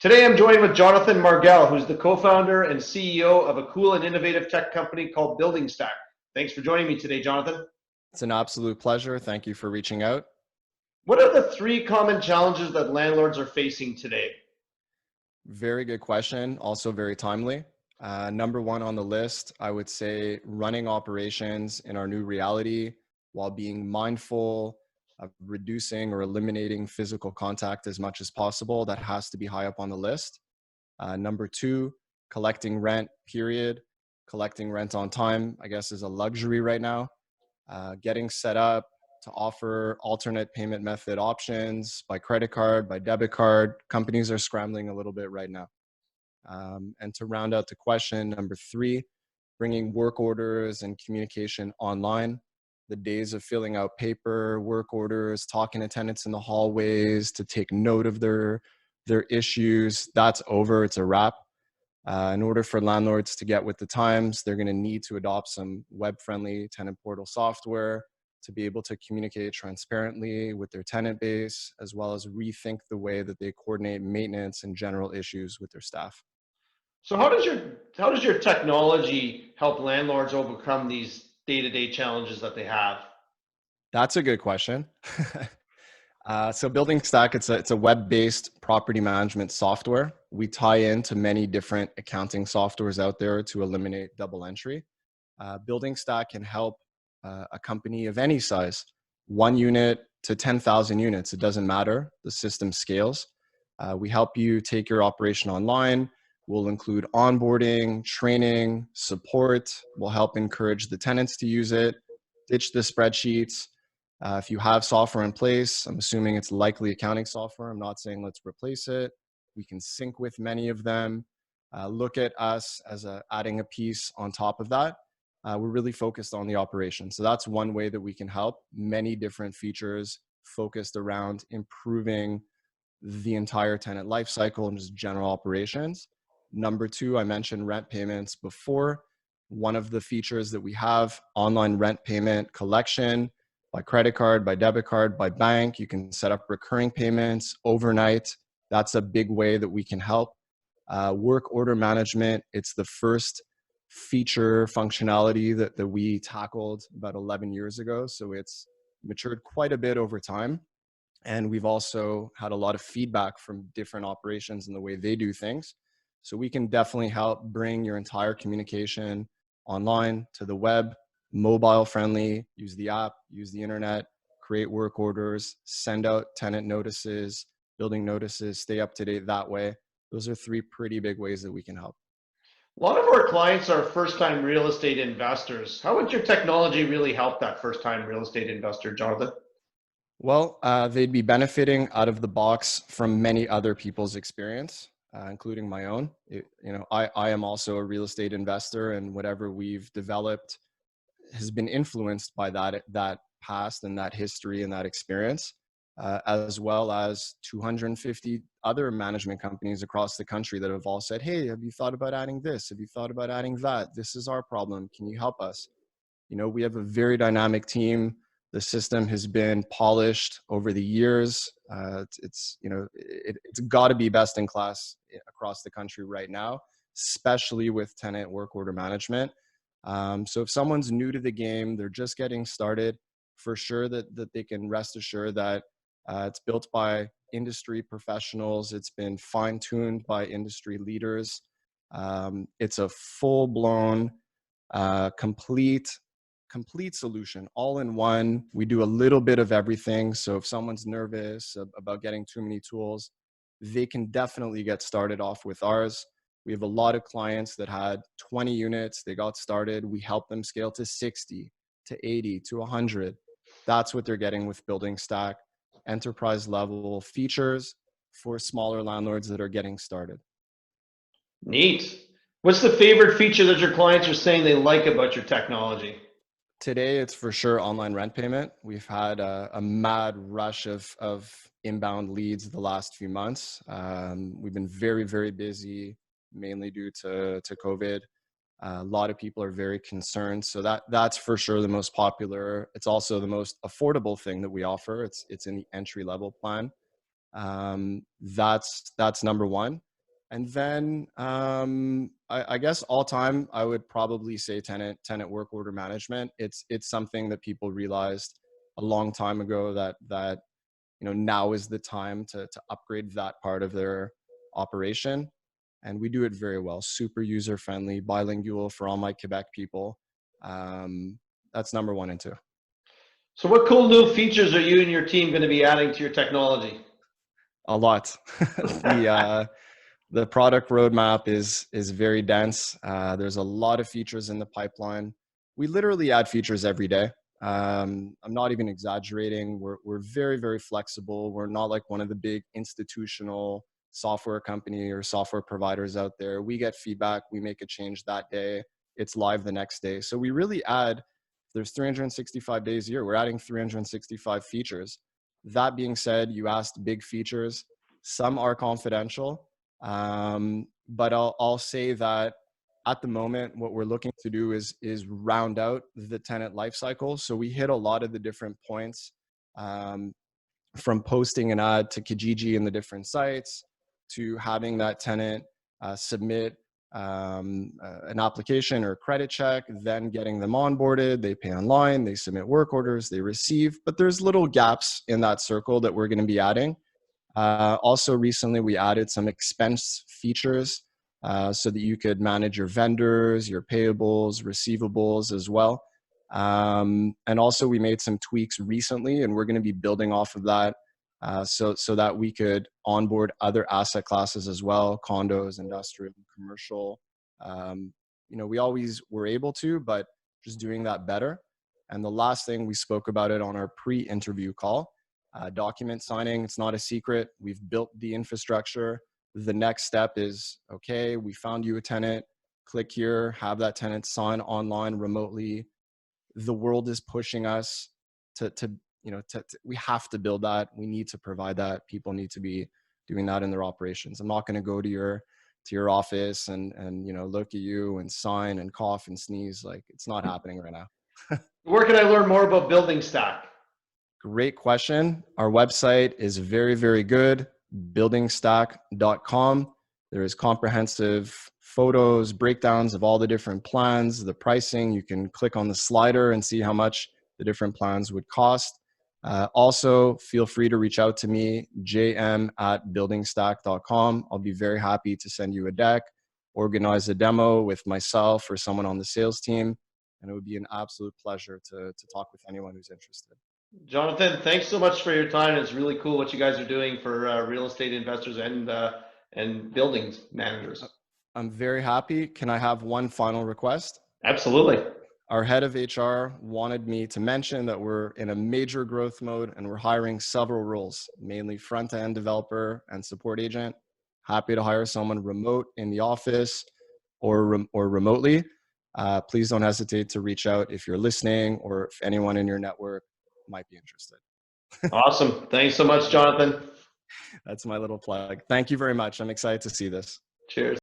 Today, I'm joined with Jonathan Margel, who's the co-founder and CEO of a cool and innovative tech company called Building Stack. Thanks for joining me today, Jonathan. It's an absolute pleasure. Thank you for reaching out. What are the three common challenges that landlords are facing today? Very good question. Also very timely. Number one on the list, I would say running operations in our new reality while being mindful of reducing or eliminating physical contact as much as possible. That has to be high up on the list. Number two, collecting rent, period. Collecting rent on time, I guess, is a luxury right now. Getting set up to offer alternate payment method options by credit card, by debit card. Companies are scrambling a little bit right now. And to round out the question, number three, bringing work orders and communication online. The days of filling out paper, work orders, talking to tenants in the hallways to take note of their issues, that's over. It's a wrap. In order for landlords to get with the times, they're going to need to adopt some web-friendly tenant portal software to be able to communicate transparently with their tenant base, as well as rethink the way that they coordinate maintenance and general issues with their staff. So how does your technology help landlords overcome these day-to-day challenges that they have? That's a good question. So Building Stack, it's a web-based property management software. We tie into many different accounting softwares out there to eliminate double entry. Building Stack can help a company of any size, 1 unit to 10,000 units. It doesn't matter. The system scales. We help you take your operation online. We'll include onboarding, training, support. We'll help encourage the tenants to use it, ditch the spreadsheets. If you have software in place, I'm assuming it's likely accounting software. I'm not saying let's replace it. We can sync with many of them. Look at us as adding a piece on top of that. We're really focused on the operation. So that's one way that we can help. Many different features focused around improving the entire tenant life cycle and just general operations. Number two, I mentioned rent payments before. One of the features that we have, online rent payment collection by credit card, by debit card, by bank. You can set up recurring payments overnight. That's a big way that we can help. Work order management, it's the first feature functionality that we tackled about 11 years ago. So it's matured quite a bit over time. And we've also had a lot of feedback from different operations and the way they do things. So we can definitely help bring your entire communication online to the web, mobile friendly, use the app, use the internet, create work orders, send out tenant notices, building notices, stay up to date that way. Those are three pretty big ways that we can help. A lot of our clients are first-time real estate investors. How would your technology really help that first-time real estate investor, Jonathan? Well, they'd be benefiting out of the box from many other people's experience, including my own. I am also a real estate investor, and whatever we've developed has been influenced by that past and that history and that experience, as well as 250 other management companies across the country that have all said, hey, have you thought about adding this? Have you thought about adding that? This is our problem. Can you help us? We have a very dynamic team. The system has been polished over the years. It's got to be best in class across the country right now, especially with tenant work order management. So if someone's new to the game, they're just getting started, for sure that they can rest assured that it's built by industry professionals. It's been fine-tuned by industry leaders. It's a full-blown, complete solution, all in one. We do a little bit of everything. So if someone's nervous about getting too many tools, they can definitely get started off with ours. We have a lot of clients that had 20 units. They got started. We help them scale to 60, to 80, to 100. That's what they're getting with Building Stack. Enterprise level features for smaller landlords that are getting started. Neat. What's the favorite feature that your clients are saying they like about your technology? Today, it's for sure online rent payment. We've had a mad rush of inbound leads the last few months. We've been very, very busy, mainly due to COVID. A lot of people are very concerned. So that's for sure the most popular. It's also the most affordable thing that we offer. It's in the entry level plan. That's number one. And then I guess all time, I would probably say tenant work order management. It's something that people realized a long time ago that now is the time to upgrade that part of their operation. And we do it very well. Super user friendly, bilingual for all my Quebec people. That's number one and two. So what cool new features are you and your team going to be adding to your technology? A lot. The product roadmap is very dense. There's a lot of features in the pipeline. We literally add features every day. I'm not even exaggerating. We're very, very flexible. We're not like one of the big institutional software company or software providers out there. We get feedback, we make a change that day, it's live the next day. So we really add, there's 365 days a year, we're adding 365 features. That being said, you asked big features. Some are confidential, but I'll say that at the moment, what we're looking to do is round out the tenant life cycle. So we hit a lot of the different points, from posting an ad to Kijiji in the different sites, to having that tenant submit an application or a credit check, then getting them onboarded, they pay online, they submit work orders, they receive. But there's little gaps in that circle that we're going to be adding. Also, recently we added some expense features so that you could manage your vendors, your payables, receivables as well. And also we made some tweaks recently, and we're going to be building off of that so that we could onboard other asset classes as well, condos, industrial, commercial. We always were able to, but just doing that better. And the last thing, we spoke about it on our pre-interview call, document signing. It's not a secret. We've built the infrastructure. The next step is, okay, we found you a tenant, click here, have that tenant sign online remotely. The world is pushing us to we have to build that. We need to provide that. People need to be doing that in their operations. I'm not going to go to your office and look at you and sign and cough and sneeze. Like, it's not happening right now. Where can I learn more about Building Stack? Great question. Our website is very, very good, buildingstack.com. There is comprehensive photos, breakdowns of all the different plans, the pricing. You can click on the slider and see how much the different plans would cost. Also, feel free to reach out to me, jm@buildingstack.com. I'll be very happy to send you a deck, organize a demo with myself or someone on the sales team, and it would be an absolute pleasure to talk with anyone who's interested. Jonathan, thanks so much for your time. It's really cool what you guys are doing for real estate investors and buildings managers. I'm very happy. Can I have one final request? Absolutely. Our head of HR wanted me to mention that we're in a major growth mode and we're hiring several roles, mainly front-end developer and support agent. Happy to hire someone remote in the office or remotely. Please don't hesitate to reach out if you're listening or if anyone in your network might be interested. Awesome. Thanks so much, Jonathan. That's my little plug. Thank you very much. I'm excited to see this. Cheers.